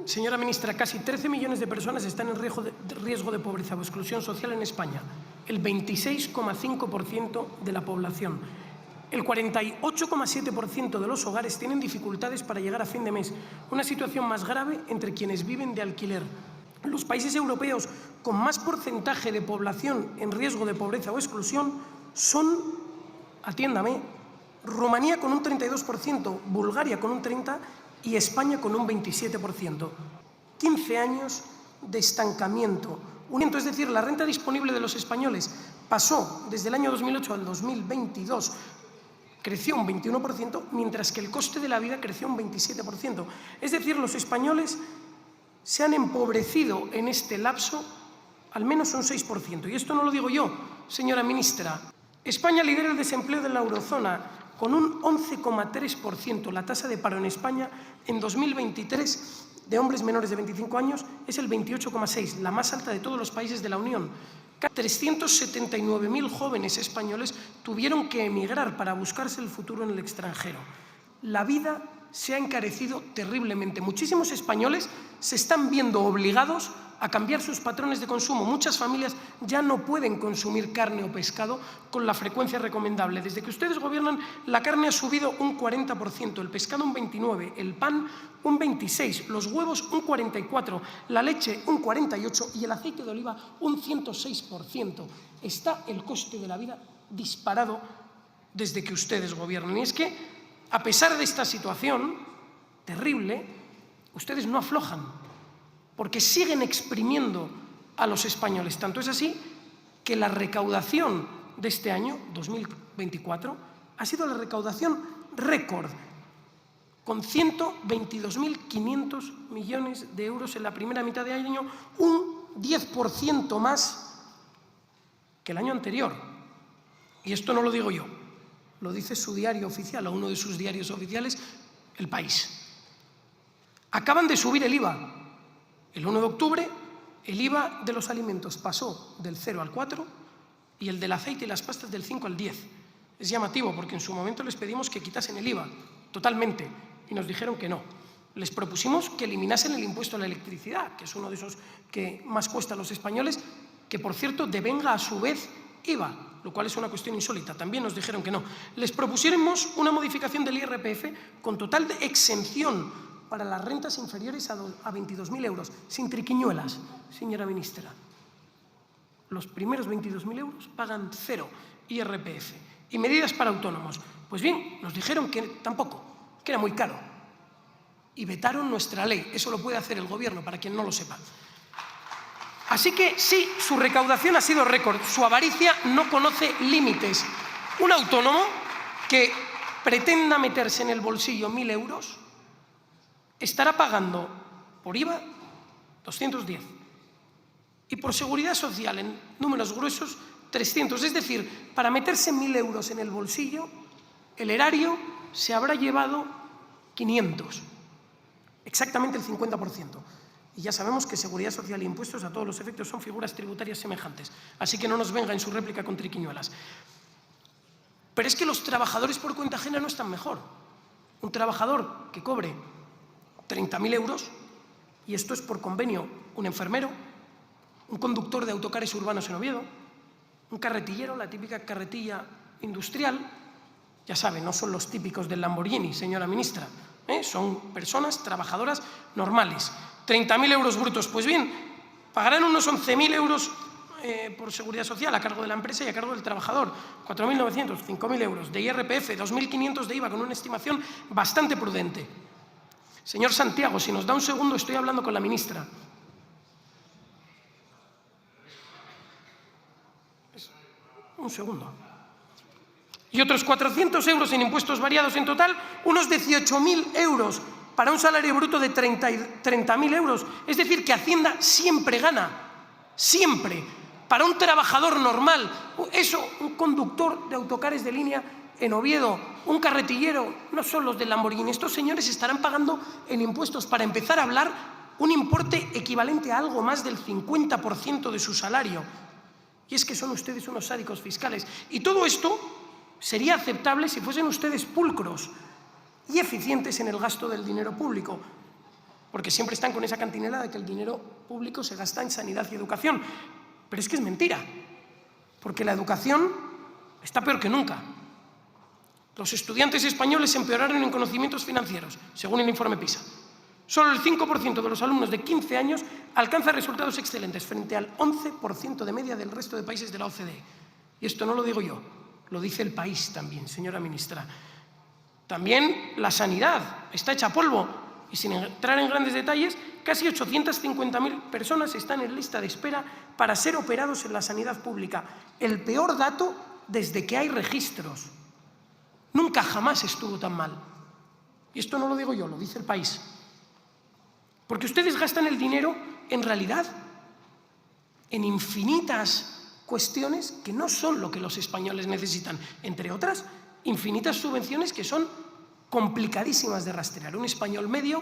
Señora ministra, casi 13 millones de personas están en riesgo de pobreza o exclusión social en España, el 26,5% de la población. El 48,7% de los hogares tienen dificultades para llegar a fin de mes, una situación más grave entre quienes viven de alquiler. Los países europeos con más porcentaje de población en riesgo de pobreza o exclusión son, atiéndame, Rumanía con un 32%, Bulgaria con un 30% y España con un 27%. 15 años de estancamiento. Es decir, la renta disponible de los españoles pasó desde el año 2008 al 2022, creció un 21%, mientras que el coste de la vida creció un 27%. Es decir, los españoles se han empobrecido en este lapso al menos un 6%. Y esto no lo digo yo, señora ministra. España lidera el desempleo de la eurozona con un 11,3%. La tasa de paro en España en 2023 de hombres menores de 25 años es el 28,6%, la más alta de todos los países de la Unión. 379.000 jóvenes españoles tuvieron que emigrar para buscarse el futuro en el extranjero. La vida se ha encarecido terriblemente. Muchísimos españoles se están viendo obligados a cambiar sus patrones de consumo. Muchas familias ya no pueden consumir carne o pescado con la frecuencia recomendable. Desde que ustedes gobiernan, la carne ha subido un 40%, el pescado un 29%, el pan un 26%, los huevos un 44%, la leche un 48% y el aceite de oliva un 106%. Está el coste de la vida disparado desde que ustedes gobiernan. Y es que, a pesar de esta situación terrible, ustedes no aflojan, porque siguen exprimiendo a los españoles. Tanto es así que la recaudación de este año, 2024, ha sido la recaudación récord, con 122.500 millones de euros en la primera mitad de año, un 10% más que el año anterior. Y esto no lo digo yo, lo dice su diario oficial, o uno de sus diarios oficiales, El País. Acaban de subir el IVA. El 1 de octubre, el IVA de los alimentos pasó del 0 al 4 y el del aceite y las pastas del 5 al 10. Es llamativo porque en su momento les pedimos que quitasen el IVA totalmente y nos dijeron que no. Les propusimos que eliminasen el impuesto a la electricidad, que es uno de esos que más cuesta a los españoles, que por cierto devenga a su vez IVA, lo cual es una cuestión insólita. También nos dijeron que no. Les propusimos una modificación del IRPF con total de exención para las rentas inferiores a 22.000 euros, sin triquiñuelas, señora ministra. Los primeros 22.000 euros pagan 0 IRPF. Y medidas para autónomos. Pues bien, nos dijeron que tampoco, que era muy caro. Y vetaron nuestra ley. Eso lo puede hacer el Gobierno, para quien no lo sepa. Así que sí, su recaudación ha sido récord. Su avaricia no conoce límites. Un autónomo que pretenda meterse en el bolsillo 1.000 euros estará pagando por IVA 210 y por seguridad social, en números gruesos, 300. Es decir, para meterse 1.000 euros en el bolsillo, el erario se habrá llevado 500, exactamente el 50%. Y ya sabemos que seguridad social e impuestos a todos los efectos son figuras tributarias semejantes. Así que no nos venga en su réplica con triquiñuelas. Pero es que los trabajadores por cuenta ajena no están mejor. Un trabajador que cobre 30.000 euros, y esto es por convenio, un enfermero, un conductor de autocares urbanos en Oviedo, un carretillero, la típica carretilla industrial, ya saben, no son los típicos del Lamborghini, señora ministra, son personas trabajadoras normales. 30.000 euros brutos, pues bien, pagarán unos 11.000 euros por seguridad social a cargo de la empresa y a cargo del trabajador, 4.900, 5.000 euros de IRPF, 2.500 de IVA, con una estimación bastante prudente. Señor Santiago, si nos da un segundo, estoy hablando con la ministra. Un segundo. Y otros 400 euros en impuestos variados, en total, unos 18.000 euros para un salario bruto de 30.000 euros. Es decir, que Hacienda siempre gana, siempre. Para un trabajador normal, eso, un conductor de autocares de línea en Oviedo, un carretillero, no son los del Lamborghini. Estos señores estarán pagando en impuestos, para empezar a hablar, un importe equivalente a algo más del 50% de su salario. Y es que son ustedes unos sádicos fiscales. Y todo esto sería aceptable si fuesen ustedes pulcros y eficientes en el gasto del dinero público. porque siempre están con esa cantinela de que el dinero público se gasta en sanidad y educación. Pero es que es mentira, porque la educación está peor que nunca. Los estudiantes españoles empeoraron en conocimientos financieros, según el informe PISA. Solo el 5% de los alumnos de 15 años alcanza resultados excelentes, frente al 11% de media del resto de países de la OCDE. Y esto no lo digo yo, lo dice El País también, señora ministra. También la sanidad está hecha polvo, y sin entrar en grandes detalles, casi 850.000 personas están en lista de espera para ser operados en la sanidad pública. El peor dato desde que hay registros. Nunca jamás estuvo tan mal. Y esto no lo digo yo, lo dice El País. Porque ustedes gastan el dinero, en realidad, en infinitas cuestiones que no son lo que los españoles necesitan. Entre otras, infinitas subvenciones que son complicadísimas de rastrear. Un español medio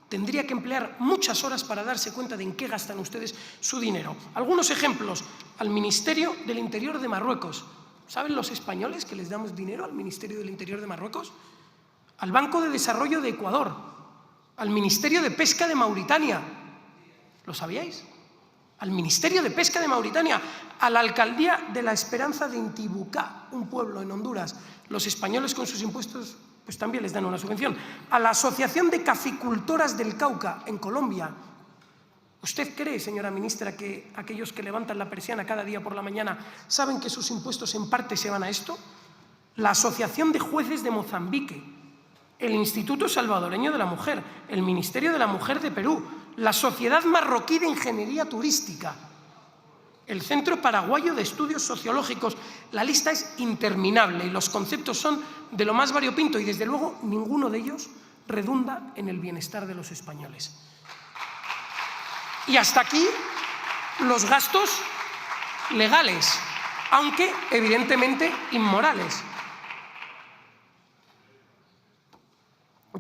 tendría que emplear muchas horas para darse cuenta de en qué gastan ustedes su dinero. Algunos ejemplos. Al Ministerio del Interior de Marruecos. ¿Saben los españoles que les damos dinero al Ministerio del Interior de Marruecos? Al Banco de Desarrollo de Ecuador, al Ministerio de Pesca de Mauritania. ¿Lo sabíais? Al Ministerio de Pesca de Mauritania, a la Alcaldía de la Esperanza de Intibucá, un pueblo en Honduras. Los españoles con sus impuestos pues también les dan una subvención. A la Asociación de Caficultoras del Cauca, en Colombia. ¿Usted cree, señora ministra, que aquellos que levantan la persiana cada día por la mañana saben que sus impuestos en parte se van a esto? La Asociación de Jueces de Mozambique, el Instituto Salvadoreño de la Mujer, el Ministerio de la Mujer de Perú, la Sociedad Marroquí de Ingeniería Turística, el Centro Paraguayo de Estudios Sociológicos. La lista es interminable y los conceptos son de lo más variopinto y, desde luego, ninguno de ellos redunda en el bienestar de los españoles. Y hasta aquí los gastos legales, aunque evidentemente inmorales.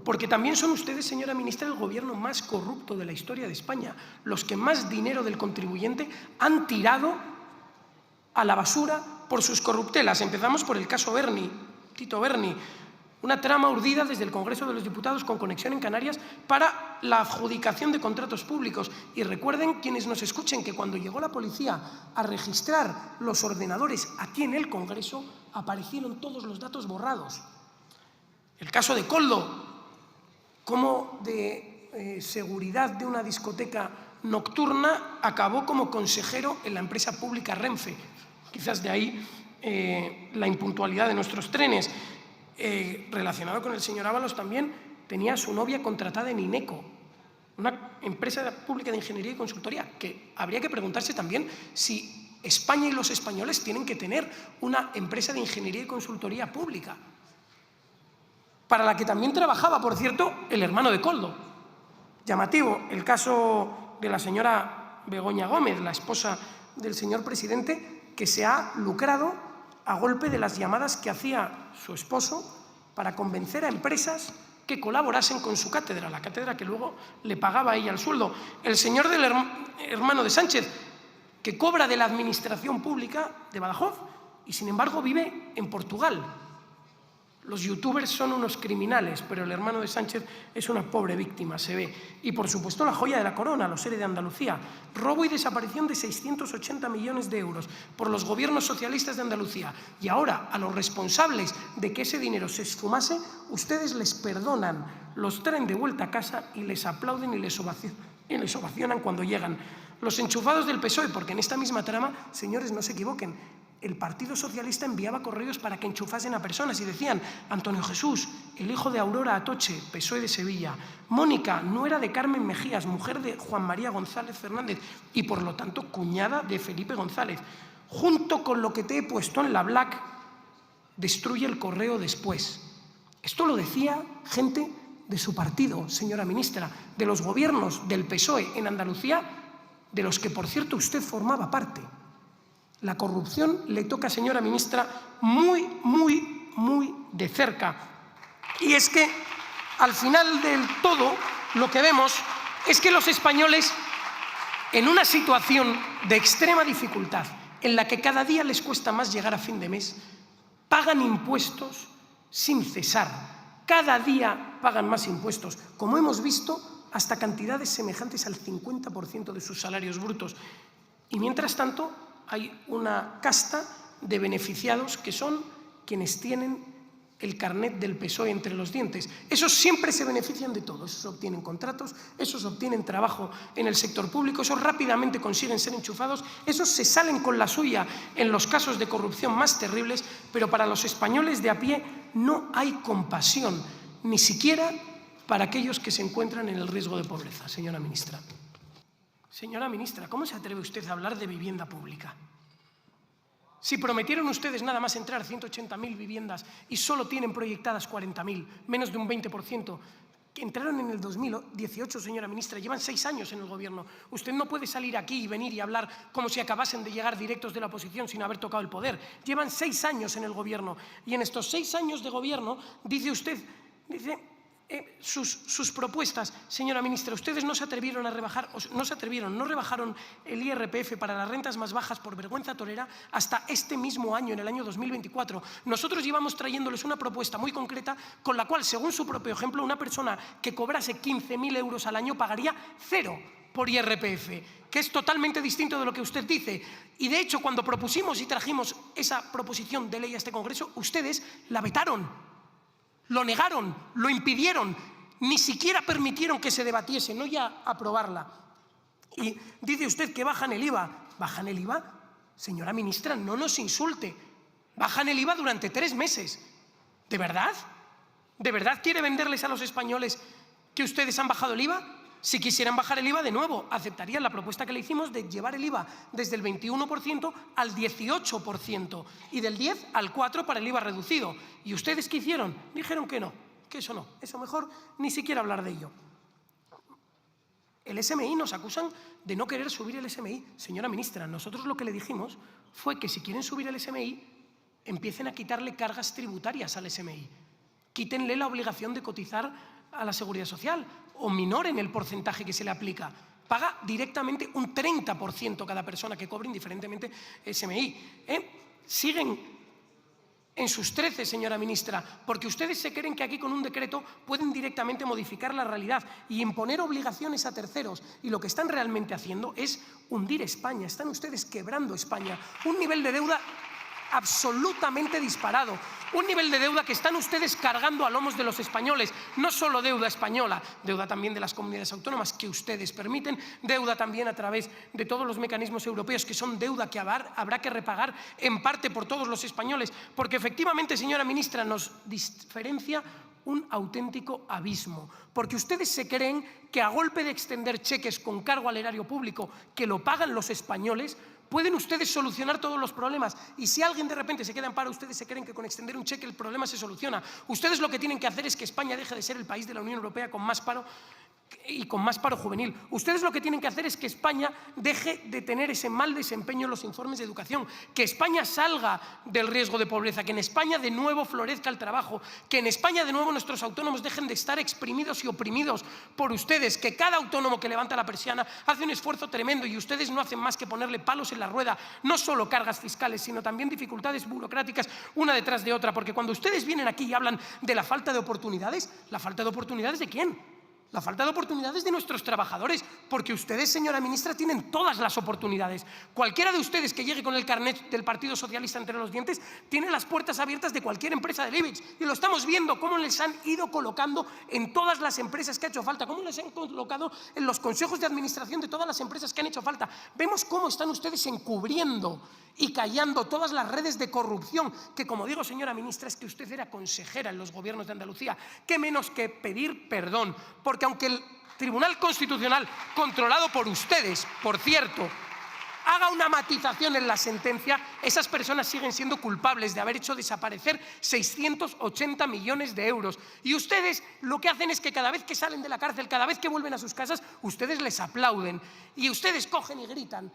Porque también son ustedes, señora ministra, el gobierno más corrupto de la historia de España, los que más dinero del contribuyente han tirado a la basura por sus corruptelas. Empezamos por el caso Berni, Tito Berni, una trama urdida desde el Congreso de los Diputados con conexión en Canarias para la adjudicación de contratos públicos. Y recuerden, quienes nos escuchen, que cuando llegó la policía a registrar los ordenadores aquí en el Congreso, aparecieron todos los datos borrados. El caso de Koldo, como de seguridad de una discoteca nocturna acabó como consejero en la empresa pública Renfe. Quizás de ahí la impuntualidad de nuestros trenes. Relacionado con el señor Ábalos también, tenía a su novia contratada en INECO, una empresa pública de ingeniería y consultoría, que habría que preguntarse también si España y los españoles tienen que tener una empresa de ingeniería y consultoría pública, para la que también trabajaba, por cierto, el hermano de Koldo. Llamativo el caso de la señora Begoña Gómez, la esposa del señor presidente, que se ha lucrado a golpe de las llamadas que hacía su esposo para convencer a empresas que colaborasen con su cátedra, la cátedra que luego le pagaba a ella el sueldo. El señor del hermano de Sánchez, que cobra de la administración pública de Badajoz y, sin embargo, vive en Portugal. Los youtubers son unos criminales, pero el hermano de Sánchez es una pobre víctima, se ve. Y, por supuesto, la joya de la corona, los ERE de Andalucía. Robo y desaparición de 680 millones de euros por los gobiernos socialistas de Andalucía. Y ahora, a los responsables de que ese dinero se esfumase, ustedes les perdonan, los traen de vuelta a casa y les aplauden y les ovacionan cuando llegan. Los enchufados del PSOE, porque en esta misma trama, señores, no se equivoquen, el Partido Socialista enviaba correos para que enchufasen a personas y decían: Antonio Jesús, el hijo de Aurora Atoche, PSOE de Sevilla; Mónica, nuera de Carmen Mejías, mujer de Juan María González Fernández y, por lo tanto, cuñada de Felipe González. Junto con lo que te he puesto en la Black, destruye el correo después. Esto lo decía gente de su partido, señora ministra, de los gobiernos del PSOE en Andalucía, de los que, por cierto, usted formaba parte. La corrupción le toca, señora ministra, muy, muy, muy de cerca. Y es que, al final del todo, lo que vemos es que los españoles, en una situación de extrema dificultad, en la que cada día les cuesta más llegar a fin de mes, pagan impuestos sin cesar. Cada día pagan más impuestos, como hemos visto hasta cantidades semejantes al 50% de sus salarios brutos. Y mientras tanto, hay una casta de beneficiados que son quienes tienen el carnet del PSOE entre los dientes. Esos siempre se benefician de todo. Esos obtienen contratos, esos obtienen trabajo en el sector público, esos rápidamente consiguen ser enchufados, esos se salen con la suya en los casos de corrupción más terribles, pero para los españoles de a pie no hay compasión, ni siquiera para aquellos que se encuentran en el riesgo de pobreza, señora ministra. Señora ministra, ¿cómo se atreve usted a hablar de vivienda pública? Si prometieron ustedes nada más entrar 180.000 viviendas y solo tienen proyectadas 40.000, menos de un 20%, que entraron en el 2018, señora ministra, llevan 6 años en el Gobierno. Usted no puede salir aquí y venir y hablar como si acabasen de llegar directos de la oposición sin haber tocado el poder. Llevan 6 años en el Gobierno y en estos 6 años de Gobierno, dice usted, sus propuestas, señora ministra, ustedes no se atrevieron a rebajar, no rebajaron el IRPF para las rentas más bajas por vergüenza torera hasta este mismo año, en el año 2024. Nosotros llevamos trayéndoles una propuesta muy concreta con la cual, según su propio ejemplo, una persona que cobrase 15.000 euros al año pagaría 0 por IRPF, que es totalmente distinto de lo que usted dice. Y de hecho, cuando propusimos y trajimos esa proposición de ley a este Congreso, ustedes la vetaron. Lo negaron, lo impidieron, ni siquiera permitieron que se debatiese, no ya aprobarla. Y dice usted que bajan el IVA. ¿Bajan el IVA? Señora ministra, no nos insulte. Bajan el IVA durante 3 meses. ¿De verdad? ¿De verdad quiere venderles a los españoles que ustedes han bajado el IVA? Si quisieran bajar el IVA, de nuevo, aceptarían la propuesta que le hicimos de llevar el IVA desde el 21% al 18% y del 10 al 4% para el IVA reducido. ¿Y ustedes qué hicieron? Dijeron que no, que eso no, eso mejor ni siquiera hablar de ello. El SMI, nos acusan de no querer subir el SMI. Señora ministra, nosotros lo que le dijimos fue que si quieren subir el SMI, empiecen a quitarle cargas tributarias al SMI. Quítenle la obligación de cotizar a la Seguridad Social o minoren el porcentaje que se le aplica. Paga directamente un 30% cada persona que cobre indiferentemente SMI. Siguen en sus 13, señora ministra, porque ustedes se creen que aquí con un decreto pueden directamente modificar la realidad y imponer obligaciones a terceros. Y lo que están realmente haciendo es hundir España. Están ustedes quebrando España. Un nivel de deuda absolutamente disparado, un nivel de deuda que están ustedes cargando a lomos de los españoles, no solo deuda española, deuda también de las comunidades autónomas que ustedes permiten, deuda también a través de todos los mecanismos europeos que son deuda que habrá que repagar en parte por todos los españoles, porque efectivamente, señora ministra, nos diferencia un auténtico abismo, porque ustedes se creen que a golpe de extender cheques con cargo al erario público que lo pagan los españoles, pueden ustedes solucionar todos los problemas. Y si alguien de repente se queda en paro, ustedes se creen que con extender un cheque el problema se soluciona. Ustedes lo que tienen que hacer es que España deje de ser el país de la Unión Europea con más paro y con más paro juvenil. Ustedes lo que tienen que hacer es que España deje de tener ese mal desempeño en los informes de educación, que España salga del riesgo de pobreza, que en España de nuevo florezca el trabajo, que en España de nuevo nuestros autónomos dejen de estar exprimidos y oprimidos por ustedes, que cada autónomo que levanta la persiana hace un esfuerzo tremendo y ustedes no hacen más que ponerle palos en la rueda, no solo cargas fiscales, sino también dificultades burocráticas una detrás de otra, porque cuando ustedes vienen aquí y hablan de la falta de oportunidades, ¿la falta de oportunidades de quién? La falta de oportunidades de nuestros trabajadores, porque ustedes, señora ministra, tienen todas las oportunidades. Cualquiera de ustedes que llegue con el carnet del Partido Socialista entre los dientes tiene las puertas abiertas de cualquier empresa del IBEX. Y lo estamos viendo, cómo les han ido colocando en todas las empresas que ha hecho falta, cómo les han colocado en los consejos de administración de todas las empresas que han hecho falta. Vemos cómo están ustedes encubriendo y callando todas las redes de corrupción, que como digo, señora ministra, es que usted era consejera en los gobiernos de Andalucía. ¿Qué menos que pedir perdón? Porque aunque el Tribunal Constitucional, controlado por ustedes, por cierto, haga una matización en la sentencia, esas personas siguen siendo culpables de haber hecho desaparecer 680 millones de euros. Y ustedes lo que hacen es que cada vez que salen de la cárcel, cada vez que vuelven a sus casas, ustedes les aplauden y ustedes cogen y gritan: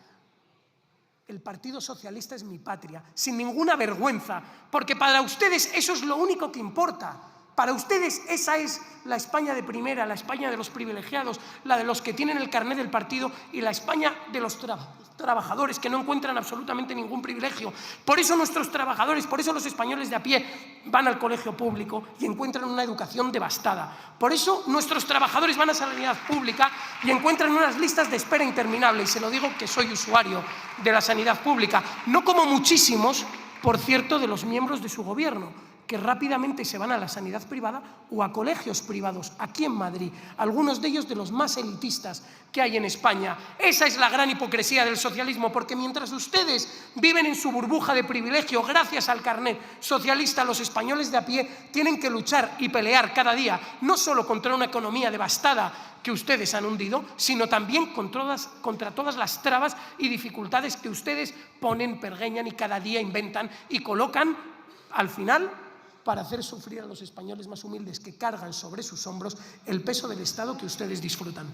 el Partido Socialista es mi patria, sin ninguna vergüenza, porque para ustedes eso es lo único que importa. Para ustedes esa es la España de primera, la España de los privilegiados, la de los que tienen el carné del partido y la España de los trabajadores que no encuentran absolutamente ningún privilegio. Por eso nuestros trabajadores, por eso los españoles de a pie van al colegio público y encuentran una educación devastada. Por eso nuestros trabajadores van a sanidad pública y encuentran unas listas de espera interminables. Y se lo digo que soy usuario de la sanidad pública, no como muchísimos, por cierto, de los miembros de su gobierno, que rápidamente se van a la sanidad privada o a colegios privados, aquí en Madrid, algunos de ellos de los más elitistas que hay en España. Esa es la gran hipocresía del socialismo, porque mientras ustedes viven en su burbuja de privilegio, gracias al carnet socialista, los españoles de a pie tienen que luchar y pelear cada día, no solo contra una economía devastada que ustedes han hundido, sino también contra todas las trabas y dificultades que ustedes ponen, pergeñan y cada día inventan y colocan al final para hacer sufrir a los españoles más humildes que cargan sobre sus hombros el peso del Estado que ustedes disfrutan.